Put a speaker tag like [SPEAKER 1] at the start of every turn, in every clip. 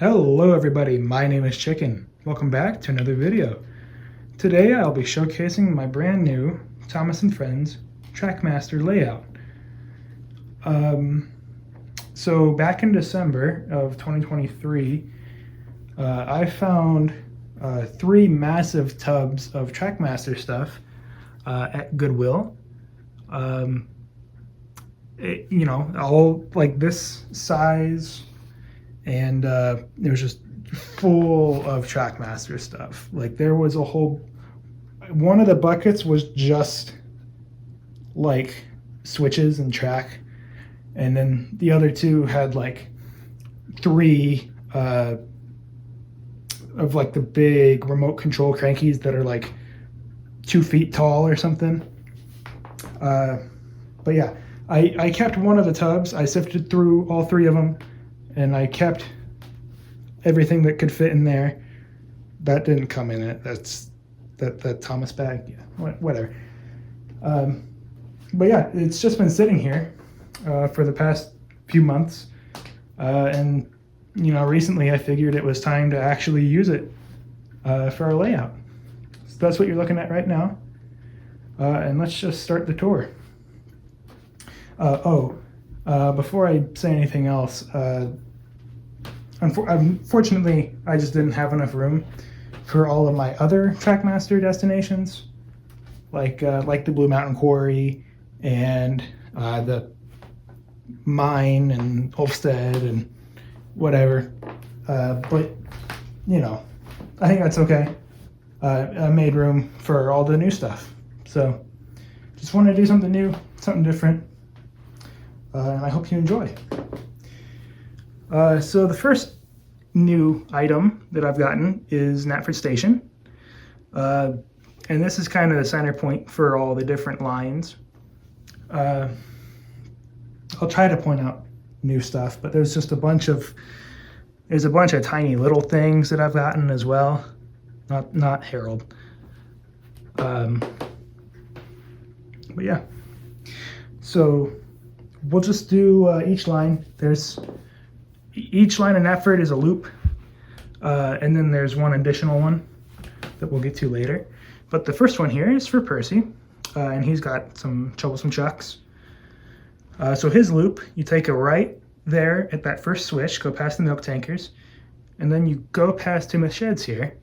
[SPEAKER 1] Hello everybody, my name is Chicken. Welcome back to another video. Today I'll be showcasing my brand new Thomas & Friends Trackmaster layout. So back in December of 2023, I found 3 massive tubs of Trackmaster stuff at Goodwill. All like this size, and it was just full of Trackmaster stuff. Like there was a whole, one of the buckets was just like switches and track, and then the other 2 had like 3 of like the big remote control crankies that are like 2 feet tall or something. But yeah, I kept one of the tubs. I sifted through all 3 of them, and I kept everything that could fit in there. That didn't come in it. That's that Thomas bag. Yeah, whatever. But yeah, it's just been sitting here for the past few months, and recently I figured it was time to actually use it for our layout. So that's what you're looking at right now, and let's just start the tour. Before I say anything else, unfortunately, I just didn't have enough room for all of my other Trackmaster destinations, like the Blue Mountain Quarry and the mine and Ulfstead and whatever. But I think that's okay. I made room for all the new stuff, so just want to do something new, something different. And I hope you enjoy. So the first new item that I've gotten is Knapford Station. And this is kind of the center point for all the different lines. I'll try to point out new stuff, but there's a bunch of tiny little things that I've gotten as well. Not Harold. But yeah. So we'll just do each line. Each line in Knapford is a loop, and then there's one additional one that we'll get to later. But the first one here is for Percy, and he's got some troublesome chucks. So his loop, you take a right there at that first switch, go past the milk tankers, and then you go past Timoth Sheds here,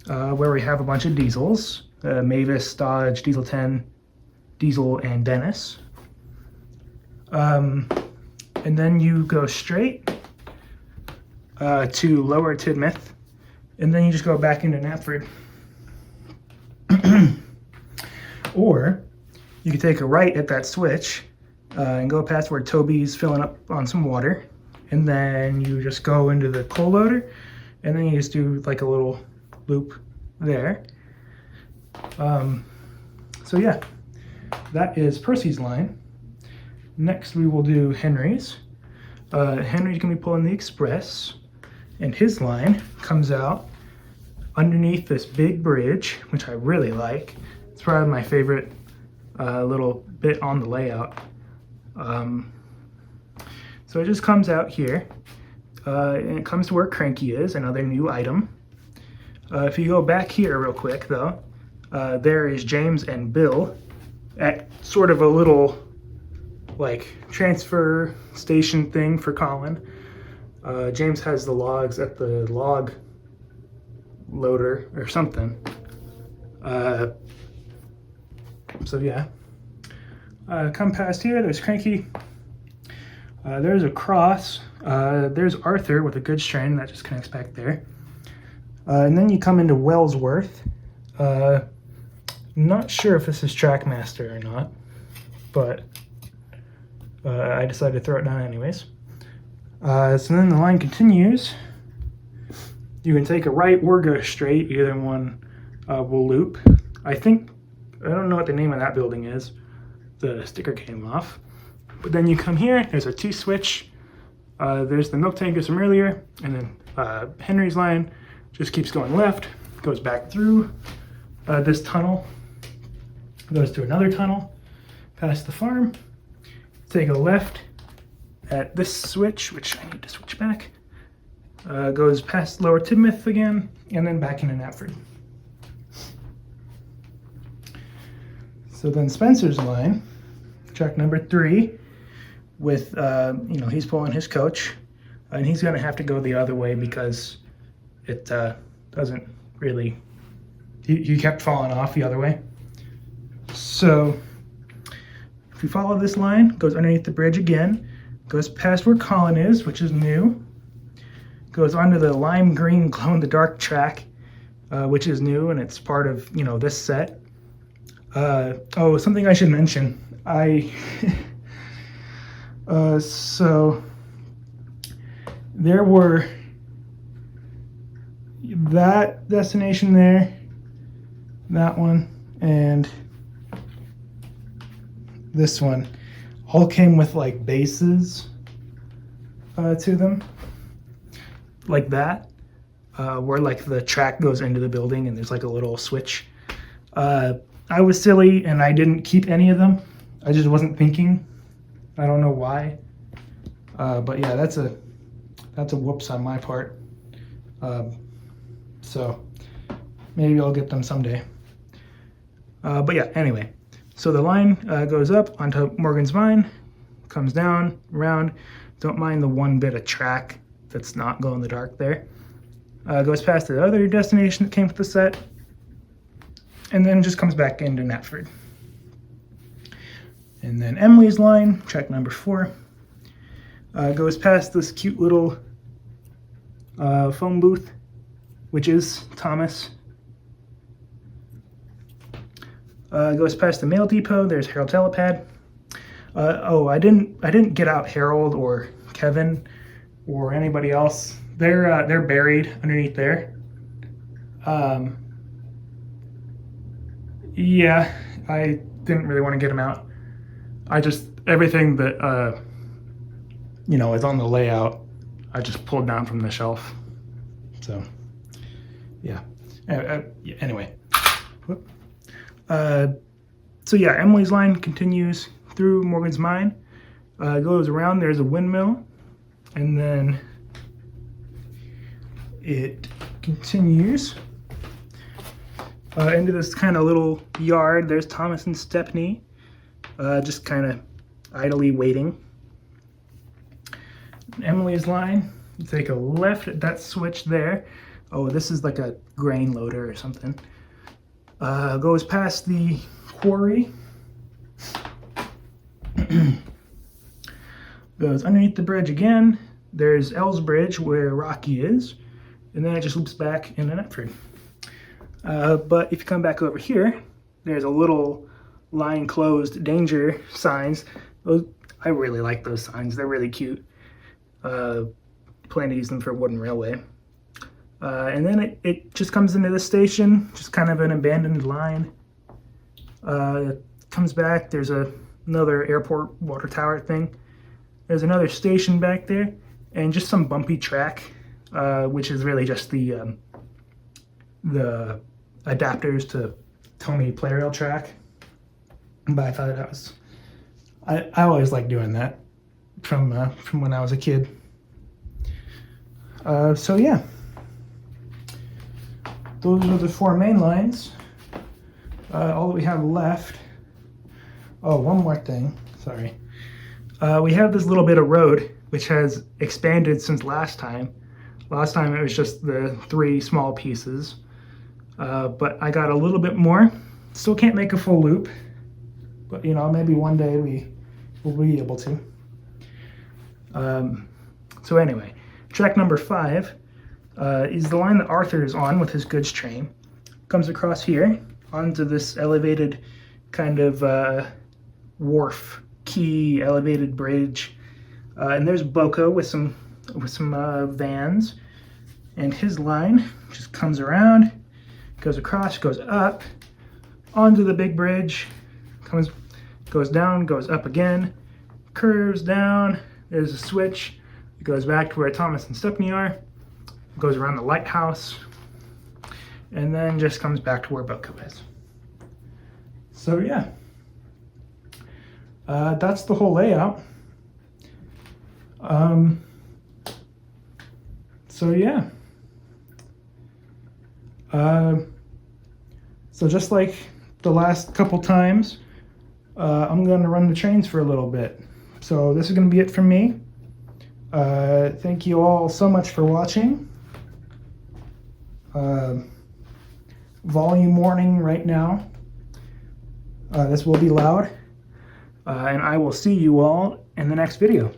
[SPEAKER 1] where we have a bunch of diesels, Mavis, Dodge, Diesel 10, Diesel, and Dennis. And then you go straight to Lower Tidmouth, and then you just go back into Knapford. Or you can take a right at that switch and go past where Toby's filling up on some water, and then you just go into the coal loader, and then you just do like a little loop there. So yeah, that is Percy's line. Next we will do Henry's. Henry's going to be pulling the Express, and his line comes out underneath this big bridge, which I really like. It's probably my favorite little bit on the layout. So it just comes out here, and it comes to where Cranky is, another new item. If you go back here real quick though, there is James and Bill at sort of a little like transfer station thing for Colin. James has the logs at the log loader or something. So yeah, come past here, there's Cranky, there's a cross, there's Arthur with a good strain that just connects back there, and then you come into Wellsworth. Not sure if this is Trackmaster or not, but I decided to throw it down anyways. So then the line continues. You can take a right or go straight. Either one will loop. I don't know what the name of that building is. The sticker came off. But then you come here, there's a 2 switch. There's the milk tankers from earlier, and then Henry's line just keeps going left, goes back through this tunnel, goes to another tunnel, past the farm, take a left at this switch, which I need to switch back, goes past Lower Tidmouth again, and then back into Knapford. So then Spencer's line, track number 3, with, he's pulling his coach, and he's going to have to go the other way because it doesn't really, he kept falling off the other way. So if we follow this line, goes underneath the bridge again, goes past where Colin is, which is new, goes onto the lime green glow-in-the-dark track, which is new, and it's part of, this set. Oh, something I should mention. So there were that destination there, that one, and this one all came with like bases to them, like that, where like the track goes into the building and there's like a little switch. I was silly and I didn't keep any of them. I just wasn't thinking. I don't know why. But yeah, that's a whoops on my part. So maybe I'll get them someday. But yeah, anyway. So the line goes up onto Morgan's Vine, comes down, around. Don't mind the one bit of track that's not glow in the dark there. Goes past the other destination that came with the set, and then just comes back into Knapford. And then Emily's line, track number 4, goes past this cute little phone booth, which is Thomas. Goes past the mail depot. There's Harold Telepad. I didn't get out Harold or Kevin or anybody else. They're buried underneath there. Yeah, I didn't really want to get them out. Everything that is on the layout, I just pulled down from the shelf. So yeah. Anyway. So yeah, Emily's line continues through Morgan's Mine, goes around, there's a windmill, and then it continues into this kind of little yard. There's Thomas and Stepney, just kind of idly waiting. Emily's line, you take a left at that switch there. Oh, this is like a grain loader or something. Goes past the quarry, goes underneath the bridge again. There's L's Bridge where Rocky is, and then it just loops back into Knapford. But if you come back over here, there's a little line closed danger signs. I really like those signs. They're really cute. Plan to use them for Wooden Railway. And then it just comes into the station, just kind of an abandoned line. It comes back, there's another airport water tower thing. There's another station back there, and just some bumpy track, which is really just the adapters to Tony Playrail track. But I thought that was, I always liked doing that from when I was a kid. So yeah. Those are the 4 main lines. All that we have left. Oh, one more thing. Sorry. We have this little bit of road, which has expanded since last time. Last time it was just the 3 small pieces. But I got a little bit more. Still can't make a full loop. But, maybe one day we will be able to. So anyway, track number 5. Is the line that Arthur is on with his goods train. Comes across here onto this elevated kind of wharf, quay, elevated bridge, and there's Boko with some vans, and his line just comes around, goes across, goes up onto the big bridge, goes down, goes up again, curves down. There's a switch. It goes back to where Thomas and Stepney are. Goes around the lighthouse, and then just comes back to where Boko is. So yeah, that's So yeah. So just like the last couple times, I'm going to run the trains for a little bit. So this is going to be it from me. Thank you all so much for watching. Volume warning right now. This will be loud. And I will see you all in the next video.